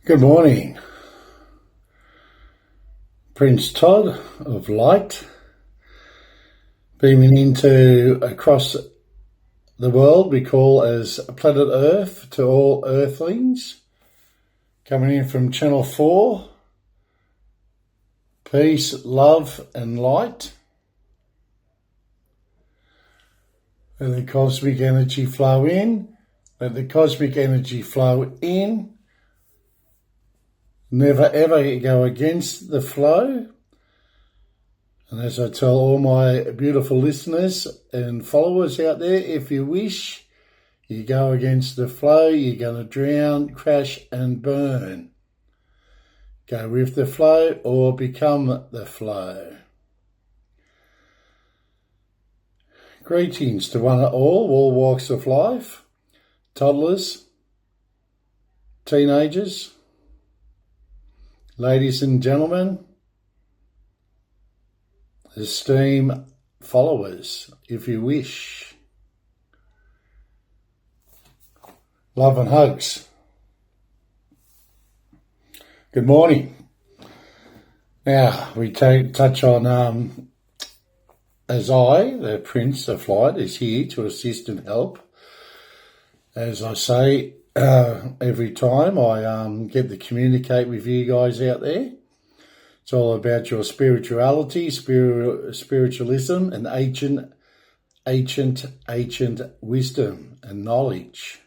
Good morning. Prince Todd of Light, beaming into across the world we call as planet Earth to all earthlings, coming in from Channel 4, peace, love and light. Let the cosmic energy flow in, let the cosmic energy flow in. Never ever go against the flow. And as I tell all my beautiful listeners and followers out there, if you wish, you go against the flow, you're going to drown, crash and burn. Go with the flow or become the flow. Greetings to one and all walks of life, toddlers, teenagers, ladies and gentlemen, esteemed followers, if you wish. Love and hugs. Good morning. Now, we touch on, as I, the Prince of Light, is here to assist and help. As I say, every time I get to communicate with you guys out there. It's all about your spirituality, spiritualism and ancient wisdom and knowledge.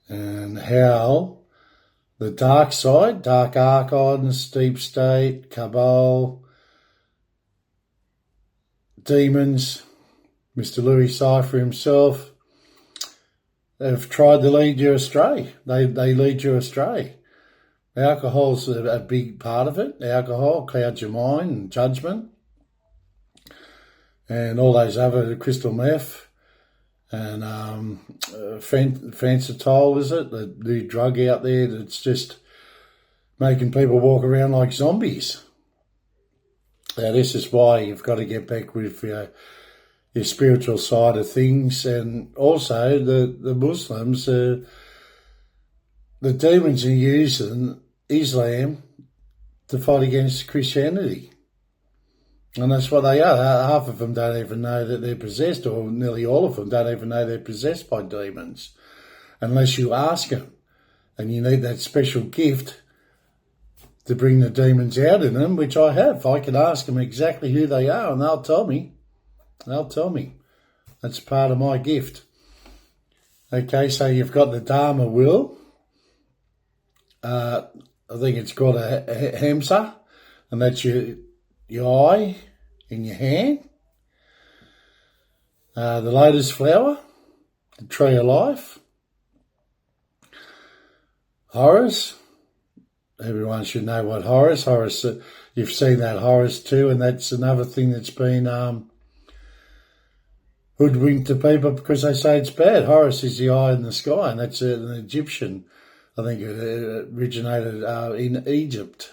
And how the dark side, dark archons, deep state, cabal, demons, Mr. Louis Cypher himself, have tried to lead you astray. They lead you astray. Alcohol's a big part of it. Alcohol clouds your mind and judgment. And all those other crystal meth and fentanyl, is it? The new drug out there that's just making people walk around like zombies. Now, this is why you've got to get back with your spiritual side of things, and also the Muslims, the demons are using Islam to fight against Christianity. And that's what they are. Half of them don't even know that they're possessed, or nearly all of them don't even know they're possessed by demons, unless you ask them. And you need that special gift to bring the demons out in them, which I have. I can ask them exactly who they are, and they'll tell me. They'll tell me. That's part of my gift. Okay, so you've got the Dharma will. I think it's called a hamsa, and that's your eye in your hand. The lotus flower, the tree of life. Horus. Everyone should know what Horus. Horus, you've seen that Horus too, and that's another thing that's been hoodwinked to people because they say it's bad. Horus is the eye in the sky, and that's an Egyptian. I think it originated in Egypt.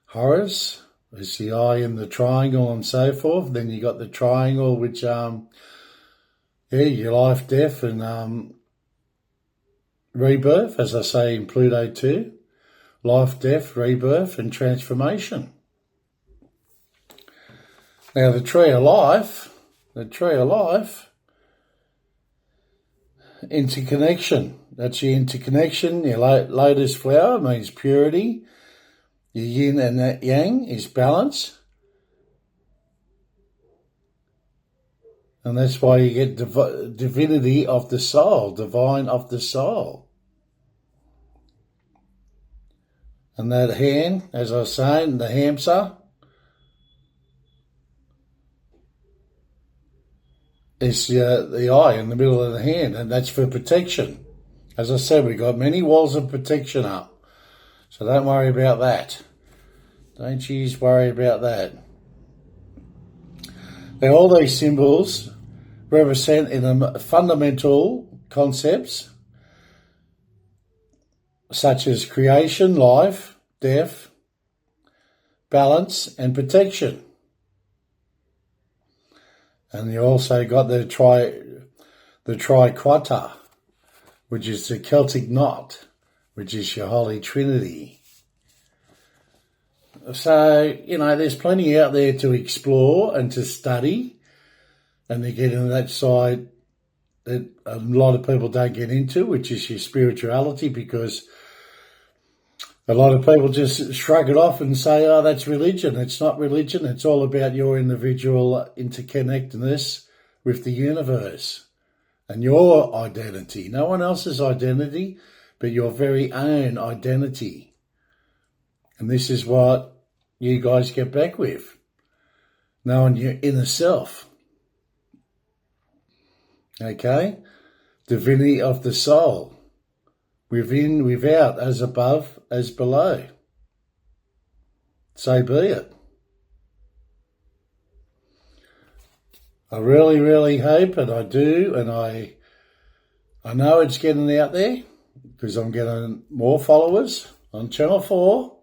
Horus is the eye in the triangle and so forth. Then you got the triangle, which, your life, death, and rebirth, as I say in Pluto too. Life, death, rebirth, and transformation. Now, the tree of life, interconnection. That's your interconnection. Your lotus flower means purity. Your yin and yang is balance. And that's why you get divinity of the soul, divine of the soul. And that hand, as I was saying, the hamsa, is the eye in the middle of the hand, and that's for protection. As I said, we've got many walls of protection up, so don't worry about that. Don't you worry about that. Now, all these symbols represent in them fundamental concepts such as creation, life, death, balance, and protection. And you also got the triquetra, which is the Celtic knot. which is your Holy Trinity. So, there's plenty out there to explore and to study, and to get into that side that a lot of people don't get into, which is your spirituality, because a lot of people just shrug it off and say, oh, that's religion. It's not religion. It's all about your individual interconnectedness with the universe and your identity. No one else's identity, but your very own identity. And this is what you guys get back with, knowing your inner self. Okay? Divinity of the soul. Within, without, as above, as below. So be it. I really, really hope, and I do, and I know it's getting out there, because I'm getting more followers on Channel 4.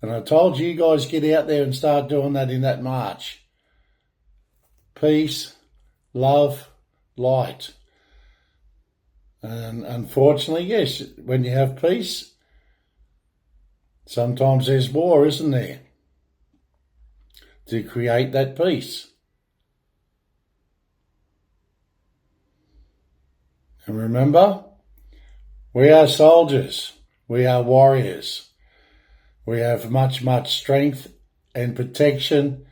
And I told you guys, get out there and start doing that in that march. Peace, love, light. And unfortunately, yes, when you have peace, sometimes there's war, isn't there? To create that peace. And remember, we are soldiers. We are warriors. We have much, much strength and protection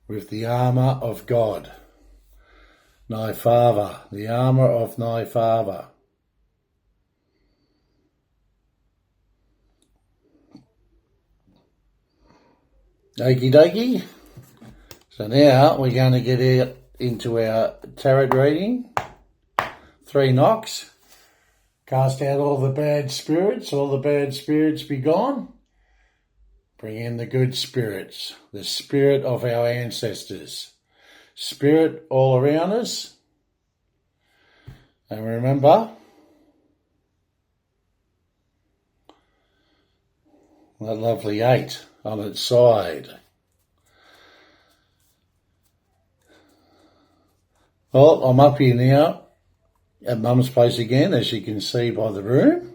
with the armour of God. Thy Father, the armour of thy Father. Okie dokie. So now we're going to get out into our tarot reading. 3 knocks. Cast out all the bad spirits. All the bad spirits be gone. Bring in the good spirits. The spirit of our ancestors. Spirit all around us. And remember, that lovely 8 on its side. Well, I'm up here now at Mum's place again, as you can see by the room.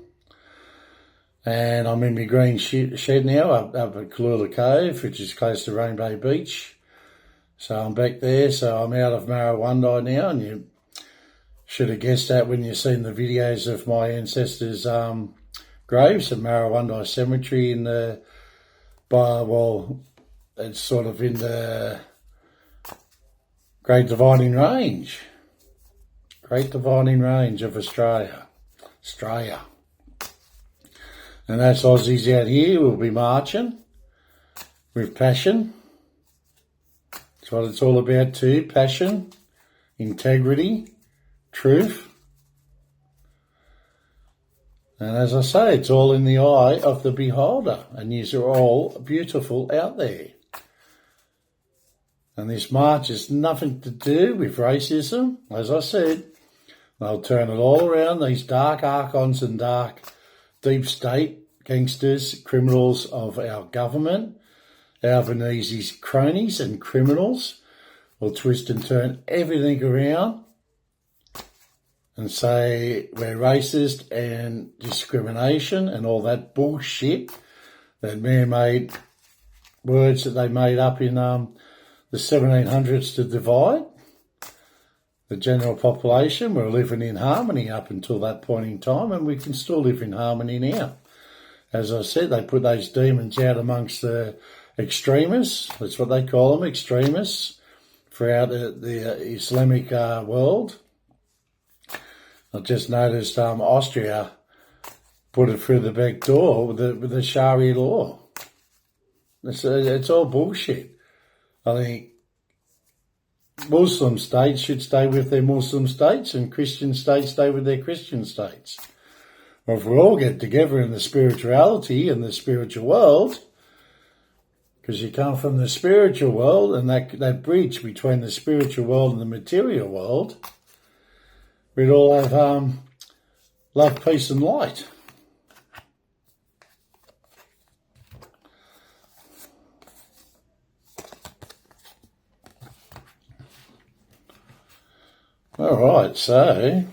And I'm in my green shed now up at Kalula Cove, which is close to Rainbow Beach. So I'm back there, so I'm out of Marrawandai now, and you should have guessed that when you've seen the videos of my ancestors' graves at Marrawandai Cemetery in the, it's sort of in the Great Dividing Range. Great Dividing Range of Australia. And that's Aussies out here. We'll be marching with passion. That's what it's all about too. Passion, integrity, truth. And as I say, it's all in the eye of the beholder. And yous are all beautiful out there. And this march has nothing to do with racism. As I said, they'll turn it all around. These dark archons and dark deep state gangsters, criminals of our government, Albanese's cronies and criminals will twist and turn everything around and say we're racist and discrimination and all that bullshit, that man-made words that they made up in the 1700s to divide the general population. We're living in harmony up until that point in time, and we can still live in harmony now. As I said, they put those demons out amongst the extremists. That's what they call them, extremists, throughout the Islamic world. I just noticed Austria put it through the back door with the Sharia law. It's all bullshit. I think Muslim states should stay with their Muslim states and Christian states stay with their Christian states. Well, if we all get together in the spirituality and the spiritual world, because you come from the spiritual world, and that bridge between the spiritual world and the material world, we'd all have love, peace and light. All right, so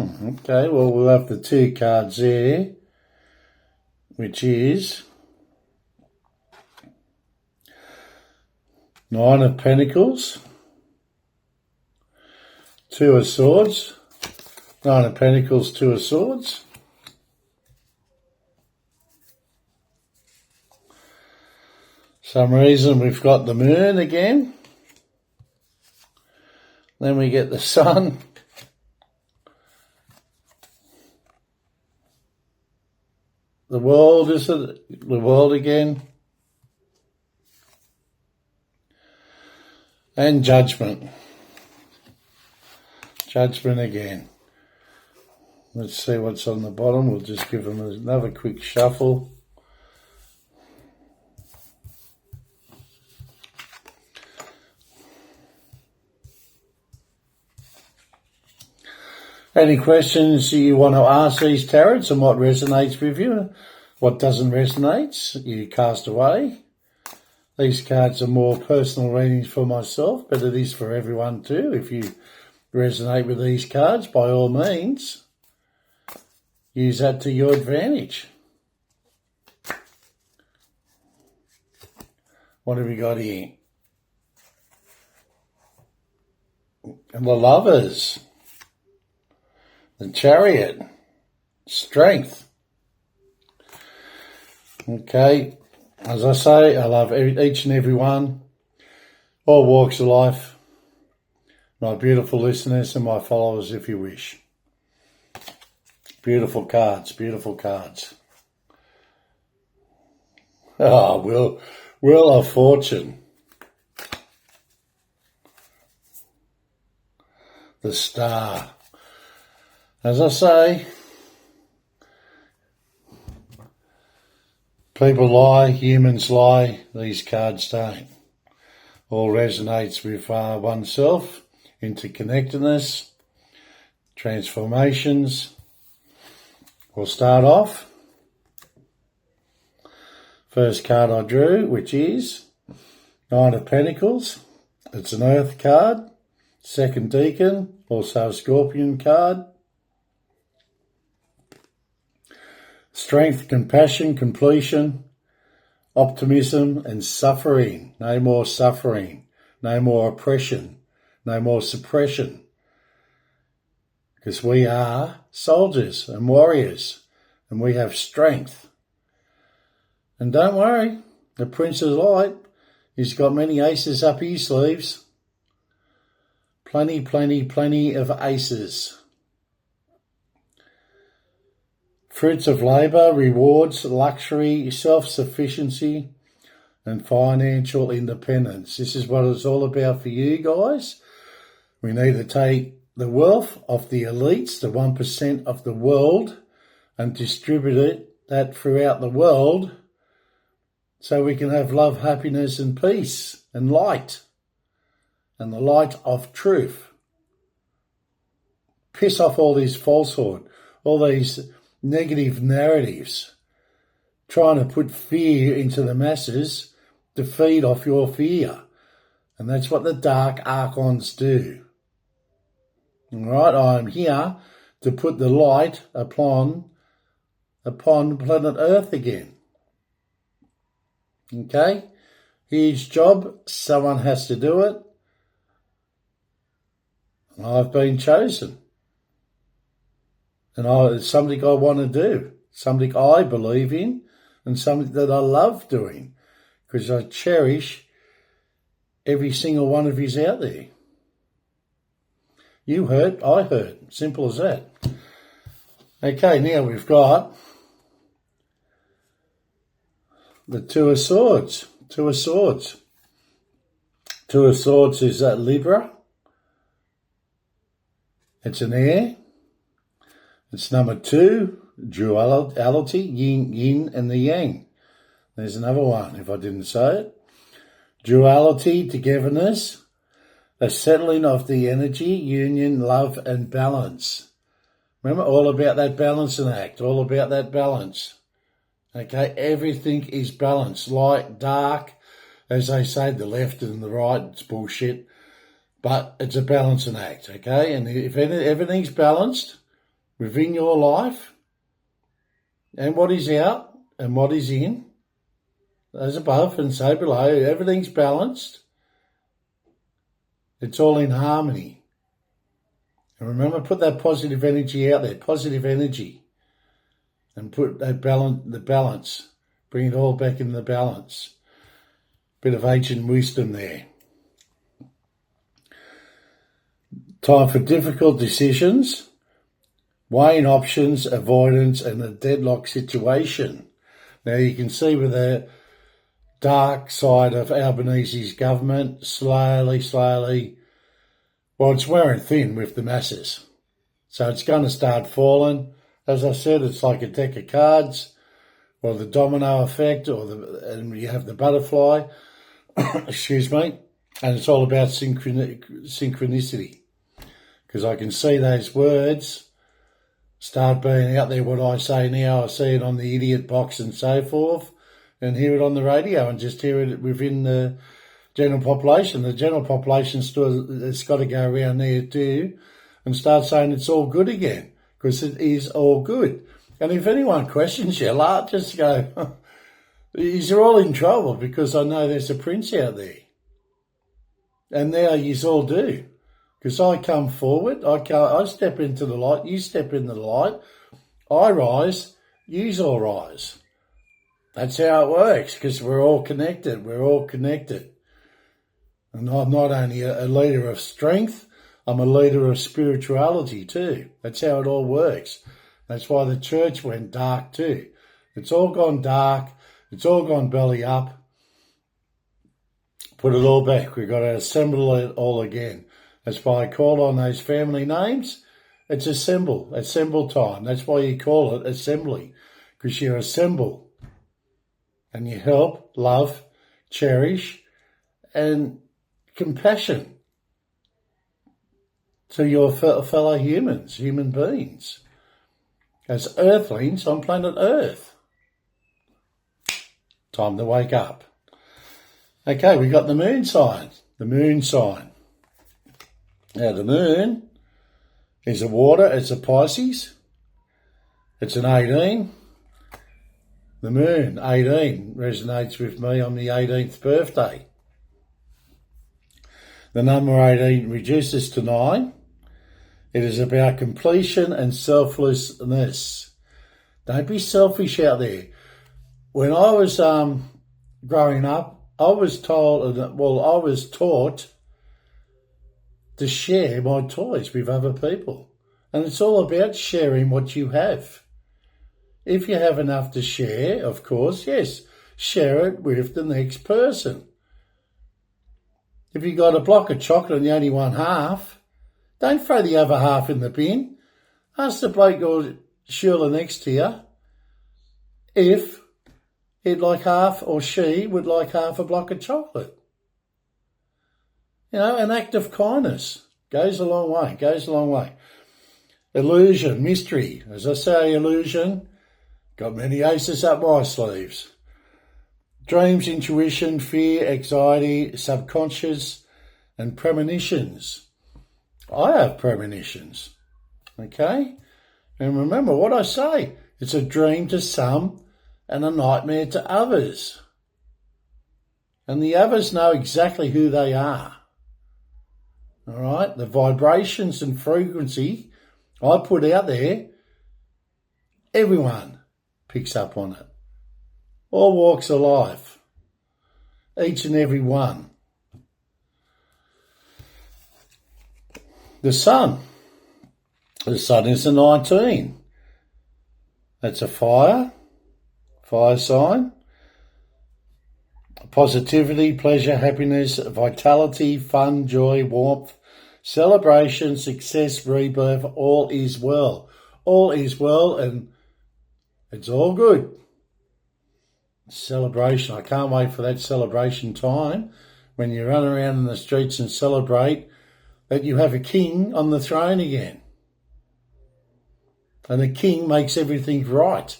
Okay, well, we'll have the 2 cards there, which is Nine of Pentacles, 2 of Swords, 9 of Pentacles, 2 of Swords. Some reason we've got the Moon again. Then we get the Sun. The World, is it? The World again. And Judgment. Judgment again. Let's see what's on the bottom. We'll just give them another quick shuffle. Any questions you want to ask these tarots and what resonates with you? What doesn't resonate, you cast away. These cards are more personal readings for myself, but it is for everyone too. If you resonate with these cards, by all means, use that to your advantage. What have we got here? And the Lovers. The Chariot. Strength. Okay. As I say, I love each and every one. All walks of life. My beautiful listeners and my followers, if you wish. Beautiful cards. Beautiful cards. Oh, Wheel of Fortune. The Star. As I say, people lie, humans lie, these cards don't. All resonates with oneself, interconnectedness, transformations. We'll start off. First card I drew, which is Nine of Pentacles. It's an Earth card. Second Deacon, also a Scorpion card. Strength, compassion, completion, optimism and suffering. No more suffering, no more oppression, no more suppression. Because we are soldiers and warriors and we have strength. And don't worry, the Prince of Light, he's got many aces up his sleeves. Plenty, plenty, plenty of aces. Fruits of labour, rewards, luxury, self-sufficiency and financial independence. This is what it's all about for you guys. We need to take the wealth of the elites, the 1% of the world, and distribute that throughout the world so we can have love, happiness and peace and light and the light of truth. Piss off all this falsehood, all these negative narratives, trying to put fear into the masses to feed off your fear. And that's what the dark archons do. All right, I am here to put the light upon planet Earth again. Okay? Huge job. Someone has to do it. I've been chosen. And it's something I want to do, something I believe in, and something that I love doing, because I cherish every single one of yous out there. You heard, I heard. Simple as that. Okay, now we've got the Two of Swords. Two of Swords. Two of Swords is that Libra. It's an air. It's number 2, duality, yin and the yang. There's another one, if I didn't say it. Duality, togetherness, a settling of the energy, union, love and balance. Remember, all about that balancing act, all about that balance. Okay, everything is balanced. Light, dark, as they say, the left and the right, it's bullshit. But it's a balancing act, okay? And if everything's balanced, within your life, and what is out and what is in, as above and so below. Everything's balanced. It's all in harmony. And remember, put that positive energy out there, positive energy, and put that balance, bring it all back in the balance. Bit of ancient wisdom there. Time for difficult decisions, weighing options, avoidance, and a deadlock situation. Now you can see with the dark side of Albanese's government, slowly, well, it's wearing thin with the masses. So it's going to start falling. As I said, it's like a deck of cards, or the domino effect, and you have the butterfly, excuse me, and it's all about synchronicity. Because I can see those words start being out there. What I say now, I see it on the idiot box and so forth, and hear it on the radio and just hear it within the general population. The general population still has got to go around there too and start saying it's all good again, because it is all good. And if anyone questions you, just go, you're all in trouble, because I know there's a prince out there. And now yous all do. Because I come forward, I step into the light, you step into the light, I rise, yous all rise. That's how it works, because we're all connected. And I'm not only a leader of strength, I'm a leader of spirituality too. That's how it all works. That's why the church went dark too. It's all gone dark. It's all gone belly up. Put it all back. We've got to assemble it all again. That's why I call on those family names. It's assemble time. That's why you call it assembly, because you assemble and you help, love, cherish, and compassion to your fellow humans, human beings, as earthlings on planet Earth. Time to wake up. Okay, we got the moon sign. Now, the moon is a water, it's a Pisces, it's an 18. The moon, 18, resonates with me on the 18th birthday. The number 18 reduces to 9. It is about completion and selflessness. Don't be selfish out there. When I was growing up, I was taught to share my toys with other people. And it's all about sharing what you have. If you have enough to share, of course, yes, share it with the next person. If you got a block of chocolate and you only want half, don't throw the other half in the bin. Ask the bloke or Sheila next to you if he'd like half, or she would like half a block of chocolate. You know, an act of kindness goes a long way. Illusion, mystery. As I say, illusion, got many aces up my sleeves. Dreams, intuition, fear, anxiety, subconscious, and premonitions. I have premonitions, okay? And remember what I say. It's a dream to some and a nightmare to others. And the others know exactly who they are. All right? The vibrations and frequency I put out there, everyone picks up on it. All walks of life. Each and every one. The sun. The sun is a 19. That's a fire sign. Positivity, pleasure, happiness, vitality, fun, joy, warmth, celebration, success, rebirth, all is well. All is well, and it's all good. Celebration. I can't wait for that celebration time when you run around in the streets and celebrate that you have a king on the throne again. And the king makes everything right.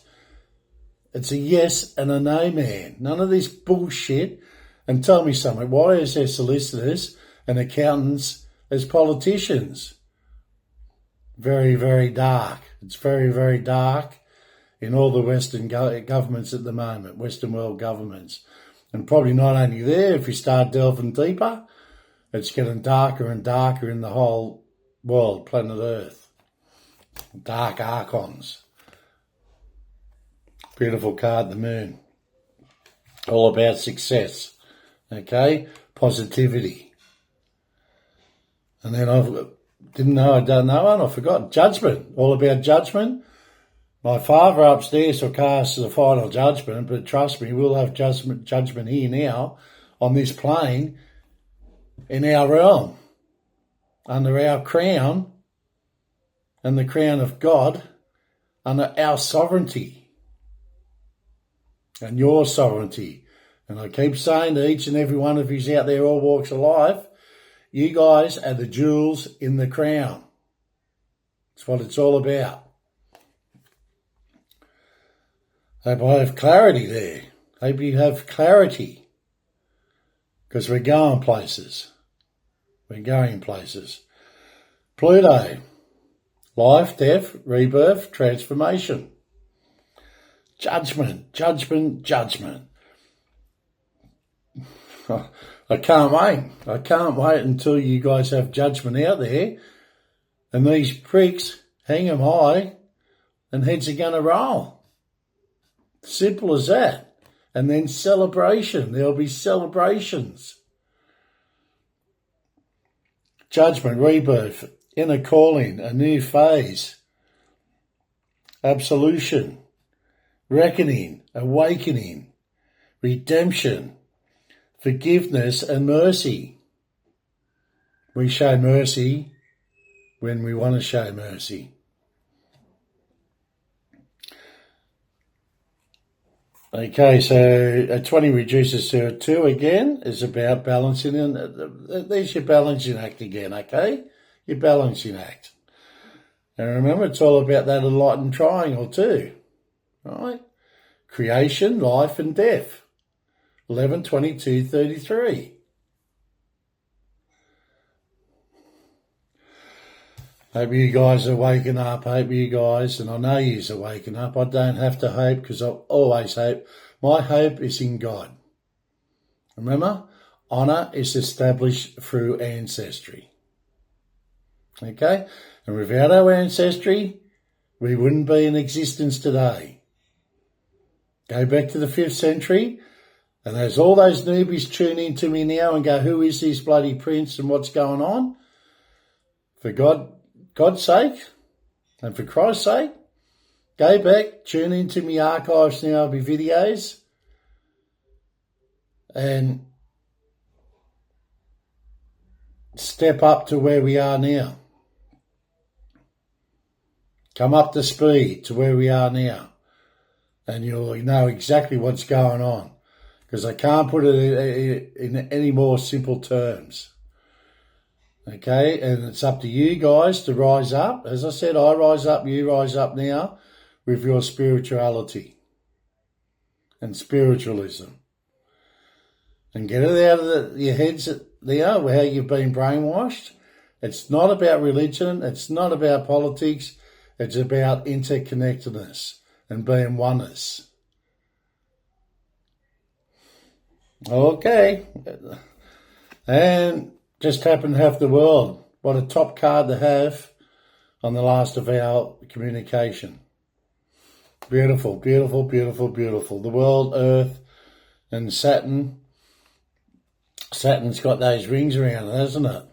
It's a yes and a no man. None of this bullshit. And tell me something, why is there solicitors and accountants as politicians? very, very dark. It's very, very dark in all the Western governments at the moment, Western world governments. And probably not only there, if you start delving deeper, it's getting darker and darker in the whole world, planet Earth. Dark archons. Beautiful card, the moon. All about success. Okay? Positivity. And then I didn't know I'd done that one. I forgot. Judgment. All about judgment. My father upstairs will cast the final judgment, but trust me, we'll have judgment here now on this plane in our realm, under our crown and the crown of God, under our sovereignty and your sovereignty. And I keep saying to each and every one of you out there, all walks of life, you guys are the jewels in the crown. That's what it's all about. Hope I have clarity there. Hope you have clarity. Because we're going places. We're going places. Pluto. Life, death, rebirth, transformation. Judgment, judgment, judgment. I can't wait. I can't wait until you guys have judgment out there and these pricks hang them high and heads are going to roll. Simple as that. And then celebration. There'll be celebrations. Judgment, rebirth, inner calling, a new phase. Absolution, reckoning, awakening, redemption, forgiveness and mercy. We show mercy when we want to show mercy. Okay, so a 20 reduces to a 2 again is about balancing. And there's your balancing act again, okay? Your balancing act. And remember, it's all about that enlightened triangle too, right? Creation, life and death. 11, 22, 33. Hope you guys are waking up. Hope you guys, and I know you're waking up. I don't have to hope because I always hope. My hope is in God. Remember, honour is established through ancestry. Okay? And without our ancestry, we wouldn't be in existence today. Go back to the 5th century, and there's all those newbies tune in to me now and go, who is this bloody prince and what's going on? For God's sake, and for Christ's sake, go back, tune into my archives now, my videos, and step up to where we are now. Come up to speed to where we are now, and you'll know exactly what's going on, because I can't put it in any more simple terms. Okay, and it's up to you guys to rise up. As I said, I rise up, you rise up now with your spirituality and spiritualism. And get it out of your heads there, how you've been brainwashed. It's not about religion. It's not about politics. It's about interconnectedness and being oneness. Okay. And just happen to have the world. What a top card to have on the last of our communication. Beautiful, beautiful, beautiful, beautiful. The world, Earth, and Saturn. Saturn's got those rings around it, hasn't it?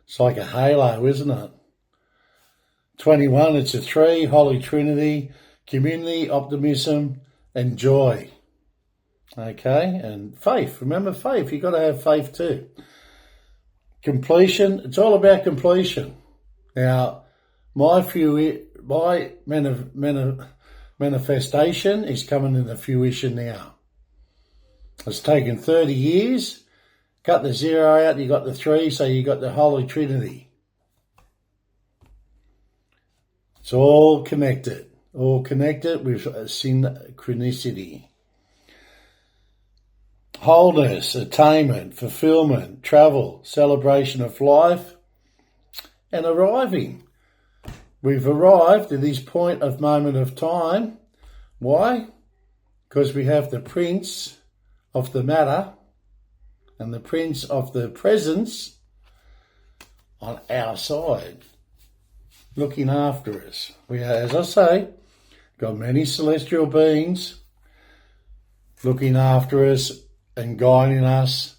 It's like a halo, isn't it? 21, it's a 3, Holy Trinity, community, optimism, and joy. Okay, and faith. Remember faith. You've got to have faith too. Completion, it's all about completion. Now, my manifestation is coming into fruition now. It's taken 30 years. Cut the 0 out, you got the 3, so you got the Holy Trinity. It's all connected with synchronicity. Wholeness, attainment, fulfillment, travel, celebration of life, and arriving. we've arrived at this point of moment of time. Why? Because we have the Prince of the matter and the Prince of the presence on our side, looking after us. We are, as I say, got many celestial beings looking after us and guiding us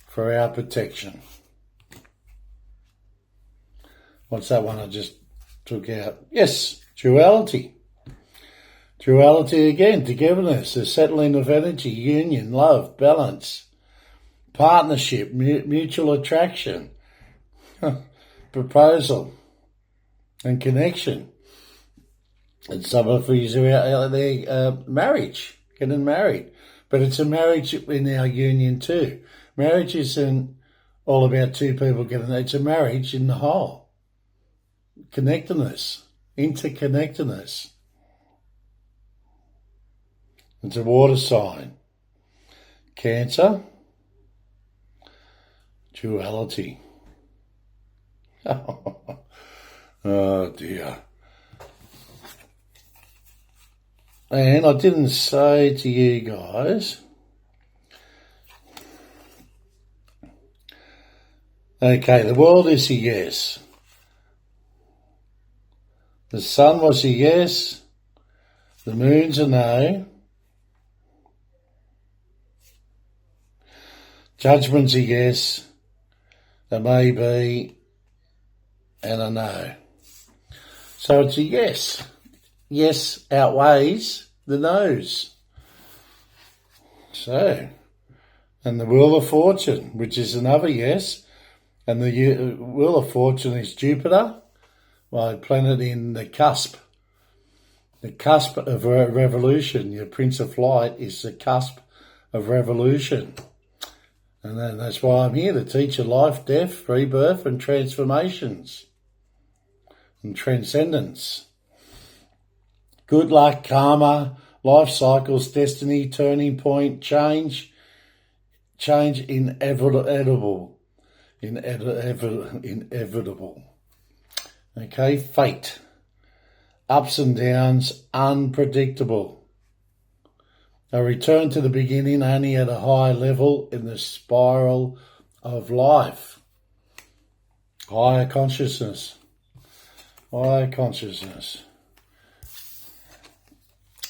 for our protection. What's that one I just took out? Yes, duality. Duality again, togetherness, the settling of energy, union, love, balance, partnership, mutual attraction, proposal, and connection. And some of these are out there, marriage, getting married. But it's a marriage in our union too. Marriage isn't all about two people getting, it's a marriage in the whole. Connectedness, interconnectedness. It's a water sign. Cancer, duality. Oh dear. And I didn't say to you guys, okay, the world is a yes. The sun was a yes. The moon's a no. Judgment's a yes. A maybe and a no. So it's a yes. Yes outweighs the no's. So, and the Wheel of Fortune, which is another yes, and the Wheel of Fortune is Jupiter, my planet in the cusp. The cusp of revolution. Your Prince of Light is the cusp of revolution. And then that's why I'm here to teach you life, death, rebirth, and transformations. And transcendence. Good luck, karma, life cycles, destiny, turning point, change inevitable. Inevitable. Okay, fate. Ups and downs, unpredictable. A return to the beginning only at a high level in the spiral of life. Higher consciousness. Higher consciousness.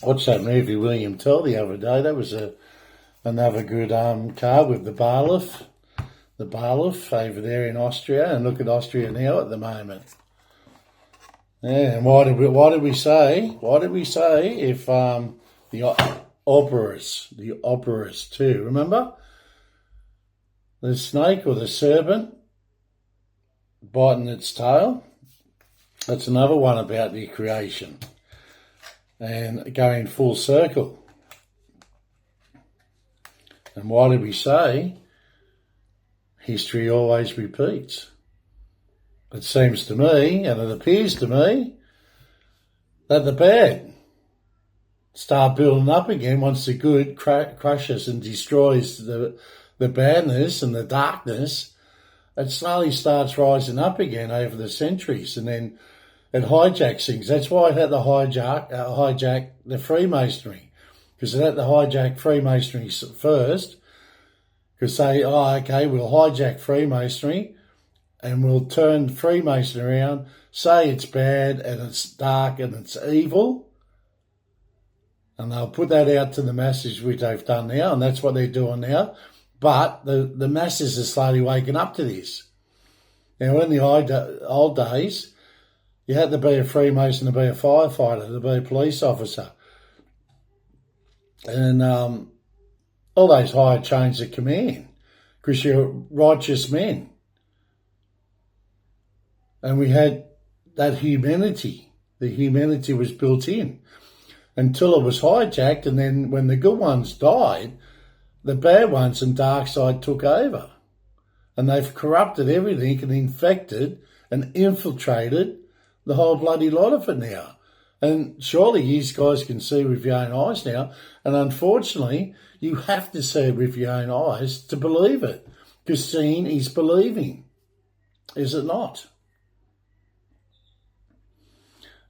Watched that movie William Tell the other day. That was another good card with the Bailiff. The Bailiff over there in Austria. And look at Austria now at the moment. Yeah, and why did we say if the operas too, remember? The snake or the serpent biting its tail. That's another one about the creation. And going full circle. And why did we say history always repeats? It seems to me, and it appears to me, that the bad start building up again once the good crushes and destroys the badness and the darkness. It slowly starts rising up again over the centuries, and then it hijacks things. That's why it had to hijack the Freemasonry, because it had to hijack Freemasonry first, because say, okay, we'll hijack Freemasonry and we'll turn Freemason around, say it's bad and it's dark and it's evil, and they'll put that out to the masses, which they've done now, and that's what they're doing now. But the masses are slowly waking up to this. Now, in the old days, you had to be a Freemason to be a firefighter, to be a police officer. And all those higher chains of command, because you're righteous men. And we had that humanity. The humanity was built in until it was hijacked, and then when the good ones died, the bad ones and dark side took over. And they've corrupted everything and infected and infiltrated the whole bloody lot of it now. And surely you guys can see with your own eyes now. And unfortunately, you have to see it with your own eyes to believe it. Because seeing is believing. Is it not?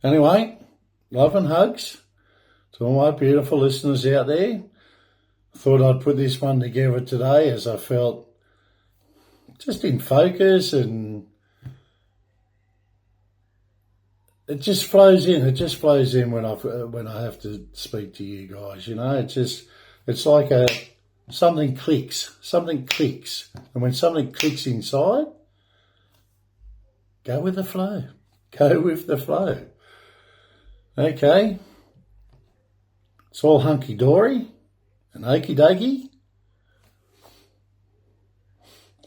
Anyway, love and hugs to all my beautiful listeners out there. I thought I'd put this one together today as I felt just in focus, and it just flows in. It just flows in when I have to speak to you guys. You know, it's like something clicks. Something clicks, and when something clicks inside, go with the flow. Go with the flow. Okay, it's all hunky dory and okie dokie.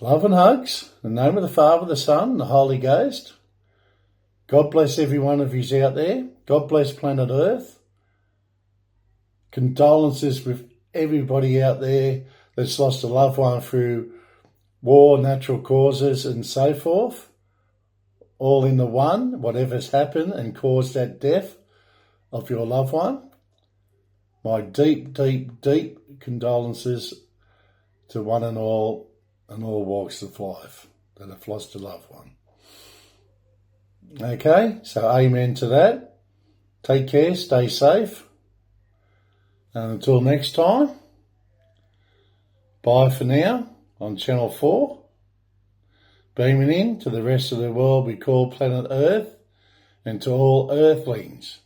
Love and hugs. In the name of the Father, the Son, and the Holy Ghost. God bless every one of you out there. God bless planet Earth. Condolences with everybody out there that's lost a loved one through war, natural causes, and so forth. All in the one, whatever's happened and caused that death of your loved one. My deep, deep, deep condolences to one and all walks of life that have lost a loved one. Okay, so amen to that. Take care, stay safe. And until next time, bye for now on Channel 4. Beaming in to the rest of the world we call planet Earth, and to all Earthlings.